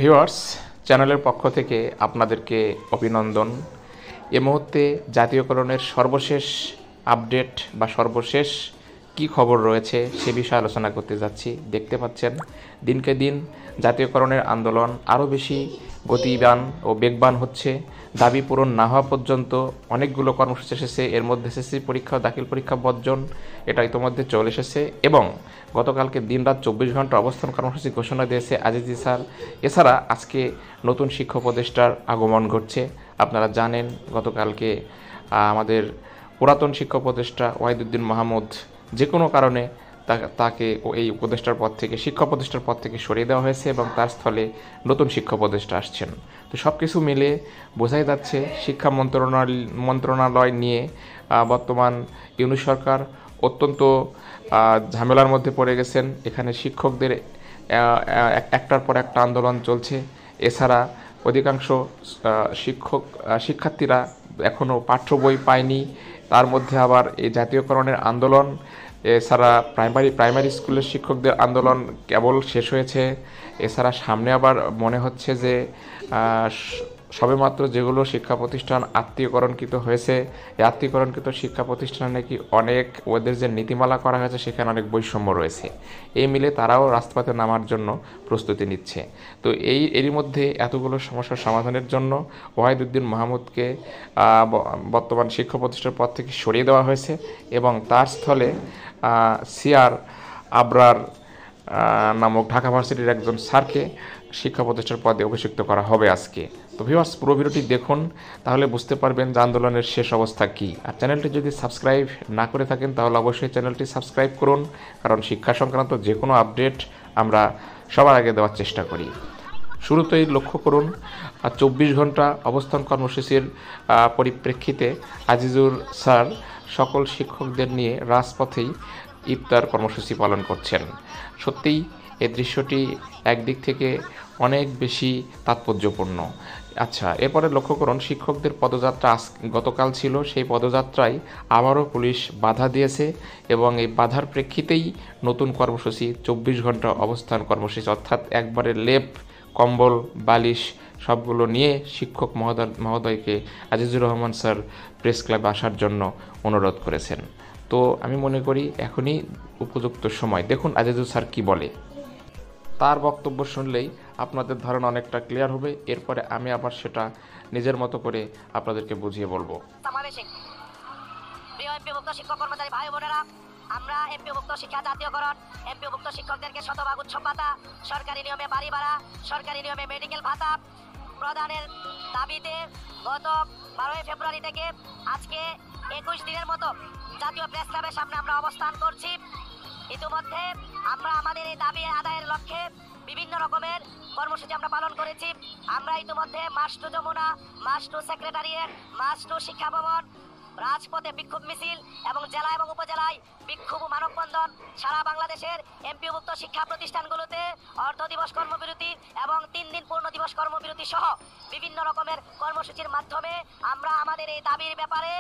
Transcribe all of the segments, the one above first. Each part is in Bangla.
ভিউয়ার্স, চ্যানেলের পক্ষ থেকে আপনাদেরকে অভিনন্দন। এ মুহূর্তে জাতীয়করণের সর্বশেষ আপডেট বা সর্বশেষ কি খবর রয়েছে সে বিষয়ে আলোচনা করতে যাচ্ছি। দেখতে পাচ্ছেন দিনকে দিন জাতীয়করণের আন্দোলন আরও বেশি গতিবান ও বেগবান হচ্ছে। দাবি পূরণ না হওয়া পর্যন্ত অনেকগুলো কর্মসূচি এসেছে। এর মধ্যে এসএসসি পরীক্ষা দাখিল পরীক্ষা বর্জন, এটা ইতিমধ্যে চলে এসেছে এবং গতকালকে দিনরাত 24 ঘন্টা অবস্থান কর্মসূচি ঘোষণা দিয়েছে আজিজি স্যার। এছাড়া আজকে নতুন শিক্ষা উপদেষ্টার আগমন ঘটছে। আপনারা জানেন গতকালকে আমাদের পুরাতন শিক্ষা উপদেষ্টা ওয়াহিদুদ্দিন মাহমুদ যে কোনো কারণে তাকে এই উপদেষ্টার পদ থেকে শিক্ষা উপদেষ্টার পদ থেকে সরিয়ে দেওয়া হয়েছে এবং তার স্থলে নতুন শিক্ষা উপদেষ্টা আসছেন। তো সব কিছু মিলে বোঝাই যাচ্ছে শিক্ষা মন্ত্রণালয় নিয়ে বর্তমান ইউনূস সরকার অত্যন্ত ঝামেলার মধ্যে পড়ে গেছেন। এখানে শিক্ষকদের একটার পর একটা আন্দোলন চলছে। এছাড়া অধিকাংশ শিক্ষার্থীরা এখনও পাঠ্য বই পায়নি। তার মধ্যে আবার এই জাতীয়করণের আন্দোলন, এছাড়া প্রাইমারি স্কুলের শিক্ষকদের আন্দোলন কেবল শেষ হয়েছে। এছাড়া সামনে আবার মনে হচ্ছে যে সবেমাত্র যেগুলো শিক্ষা প্রতিষ্ঠান আত্মীয়করণকৃত হয়েছে, এই আত্মীয়করণকৃত শিক্ষা প্রতিষ্ঠানে নাকি অনেক ওদের যে নীতিমালা করা হয়েছে সেখানে অনেক বৈষম্য রয়েছে। এই মিলে তারাও রাজপথে নামার জন্য প্রস্তুতি নিচ্ছে। তো এরই মধ্যে এতগুলো সমস্যার সমাধানের জন্য ওয়াহিদুদ্দিন মাহমুদকে বর্তমান শিক্ষা প্রতিষ্ঠানের পদ থেকে সরিয়ে দেওয়া হয়েছে এবং তার স্থলে সিআর আবরার নামক ঢাকা ভার্সিটির একজন স্যারকে শিক্ষা প্রতিষ্ঠার পদে অভিষিক্ত করা হবে আজকে। তো ভিউয়ার্স, পুরো ভিডিওটি দেখুন, তাহলে বুঝতে পারবেন যে আন্দোলনের শেষ অবস্থা কী। আর চ্যানেলটি যদি সাবস্ক্রাইব না করে থাকেন তাহলে অবশ্যই চ্যানেলটি সাবস্ক্রাইব করুন, কারণ শিক্ষা সংক্রান্ত যে কোনো আপডেট আমরা সবার আগে দেওয়ার চেষ্টা করি। শুরুতেই লক্ষ্য করুন 24 ঘন্টা অবস্থান কর্মসূচির পরিপ্রেক্ষিতে আজিজুর স্যার সকল শিক্ষকদের নিয়ে রাজপথেই ইফতার কর্মসূচি পালন করছেন। সত্যিই এই দৃশ্যটি একদিক থেকে অনেক বেশি তাৎপর্যপূর্ণ। আচ্ছা, এরপরে লক্ষ্য করুন শিক্ষকদের পদযাত্রা গতকাল ছিল, সেই পদযাত্রায় আবারও পুলিশ বাধা দিয়েছে এবং এই বাধার প্রেক্ষিতেই নতুন কর্মসূচি 24 ঘন্টা অবস্থান কর্মসূচি, অর্থাৎ একবারে লেপ কম্বল বালিশ সবগুলো নিয়ে শিক্ষক মহোদয়কে আজিজুর রহমান স্যার প্রেস ক্লাবে আসার জন্য অনুরোধ করেছেন। তো আমি মনে করি এখনই উপযুক্ত সময়। দেখুন আজিজুর স্যার কি বলে। তার বক্তব্য শুনলেই আপনাদের ধারণা অনেকটা ক্লিয়ার হবে। এরপরে আমি আবার সেটা নিজের মতো করে আপনাদেরকে বুঝিয়ে বলবো। প্রিয় এমপিভুক্ত শিক্ষক কর্মচারী ভাই বোনেরা, আমরা এমপিভুক্ত শিক্ষা জাতীয়করণ, এমপিভুক্ত শিক্ষকদেরকে শতভাগ উৎসব ভাতা, সরকারি নিয়মে বাড়ি ভাড়া, সরকারি নিয়মে মেডিকেল ভাতা প্রদানের দাবিতে গত 12 ফেব্রুয়ারি থেকে আজকে 21 দিনের মতো জাতীয় প্রেস ক্লাবের সামনে আমরা অবস্থান করছি। ইতিমধ্যে আমরা আমাদের এই দাবি আদায়ের লক্ষ্যে বিভিন্ন রকমের কর্মসূচি আমরা পালন করেছি। আমরা ইতিমধ্যে march to Jamuna, march to secretariat, march to Shiksha Bhaban, রাজপথে বিক্ষোভ মিছিল এবং জেলা এবং উপজেলায় বিক্ষোভ মানববন্ধন, সারা বাংলাদেশের এমপিভুক্ত শিক্ষা প্রতিষ্ঠানগুলোতে অর্ধ দিবস কর্মবিরতি এবং 3 দিন পূর্ণ দিবস কর্মবিরতি সহ বিভিন্ন রকমের কর্মসূচির মাধ্যমে আমরা আমাদের এই দাবির ব্যাপারে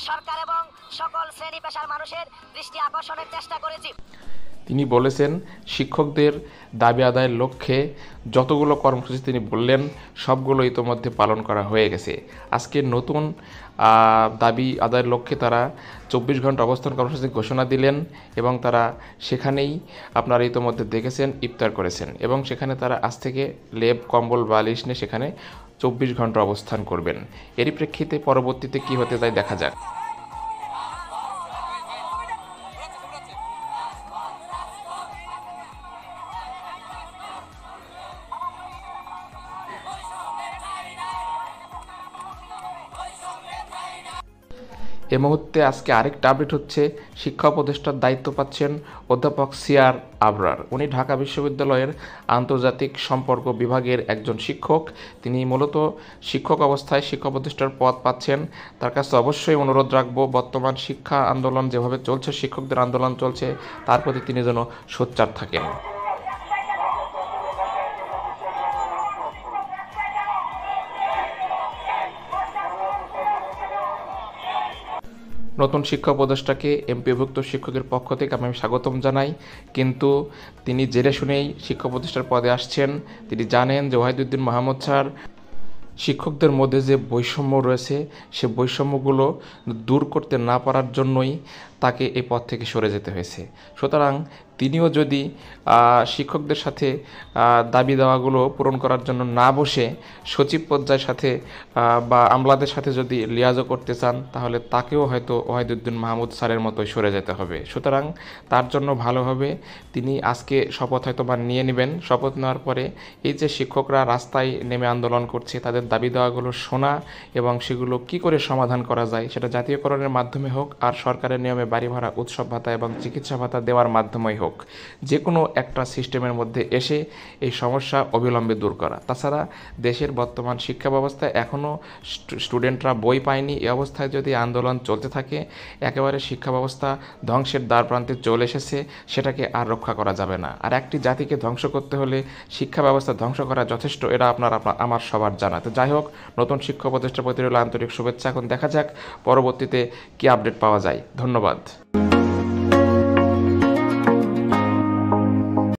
সরকার এবং সকল শ্রেণী পেশার মানুষের দৃষ্টি আকর্ষণের চেষ্টা করেছি। তিনি বলেছেন শিক্ষকদের দাবি আদায়ের লক্ষ্যে যতগুলো কর্মসূচি তিনি বললেন সবগুলো ইতোমধ্যে পালন করা হয়ে গেছে। আজকে নতুন দাবি আদায়ের লক্ষ্যে তারা 24 ঘন্টা অবস্থান কর্মসূচি ঘোষণা দিলেন এবং তারা সেখানেই আপনারা ইতোমধ্যে দেখেছেন ইফতার করেছেন এবং সেখানে তারা আজ থেকে লেপ কম্বল বালিশ নিয়ে সেখানে 24 ঘন্টা অবস্থান করবেন। এরই প্রেক্ষিতে পরবর্তীতে কি হতে যায় দেখা যাক। এ মুহূর্তে আজকে আরেকটা আপডেট হচ্ছে শিক্ষা উপদেষ্টার দায়িত্ব পাচ্ছেন অধ্যাপক সিআর আবরার। উনি ঢাকা বিশ্ববিদ্যালয়ের আন্তর্জাতিক সম্পর্ক বিভাগের একজন শিক্ষক। তিনি মূলত শিক্ষক অবস্থায় শিক্ষা উপদেষ্টার পদ পাচ্ছেন। তার কাছে অবশ্যই অনুরোধ রাখবো বর্তমান শিক্ষা আন্দোলন যেভাবে চলছে, শিক্ষকদের আন্দোলন চলছে, তার প্রতি তিনি যেন সোচ্চার থাকেন। নতুন শিক্ষা উপদেষ্টাকে এমপিভুক্ত শিক্ষকের পক্ষ থেকে আমি স্বাগতম জানাই, কিন্তু তিনি জেনে শুনেই শিক্ষা উপদেষ্টার পদে আসছেন। তিনি জানেন যে ওয়াহিদুদ্দিন মাহমুদ স্যার শিক্ষকদের মধ্যে যে বৈষম্য রয়েছে সে বৈষম্যগুলো দূর করতে না পারার জন্যই তাকে এই পদ থেকে সরে যেতে হয়েছে। সুতরাং তিনিও যদি শিক্ষকদের সাথে দাবি দাওয়াগুলো পূরণ করার জন্য না বসে সচিব পর্যায়ের সাথে বা আমলাদের সাথে যদি লিয়াজও করতে চান, তাহলে তাকেও হয়তো ওয়াহিদুদ্দিন মাহমুদ স্যারের মতোই সরে যেতে হবে। সুতরাং তার জন্য ভালো হবে তিনি আজকে শপথ হয়তো বা নিয়ে নেবেন। শপথ নেওয়ার পরে এই যে শিক্ষকরা রাস্তায় নেমে আন্দোলন করছে তাদের দাবি দেওয়াগুলো শোনা এবং সেগুলো কি করে সমাধান করা যায় সেটা জাতীয়করণের মাধ্যমে হোক আর সরকারের নিয়মে বাড়ি ভাড়া, উৎসব ভাতা এবং চিকিৎসা ভাতা দেওয়ার মাধ্যমেই হোক, যে কোনো একটা সিস্টেমের মধ্যে এসে এই সমস্যা অবিলম্বে দূর করা। তাছাড়া দেশের বর্তমান শিক্ষা ব্যবস্থায় এখনও স্টুডেন্টরা বই পায়নি। এই অবস্থায় যদি আন্দোলন চলতে থাকে একেবারে শিক্ষা ব্যবস্থা ধ্বংসের দ্বারপ্রান্তে চলে এসেছে, সেটাকে আর রক্ষা করা যাবে না। আর একটি জাতিকে ধ্বংস করতে হলে শিক্ষা ব্যবস্থা ধ্বংস করা যথেষ্ট, এটা আমার সবার জানা। তো যাই হোক, নতুন শিক্ষা উপদেষ্টার প্রতি রইল আন্তরিক শুভেচ্ছা। এখন দেখা যাক পরবর্তীতে কী আপডেট পাওয়া যায়। ধন্যবাদ।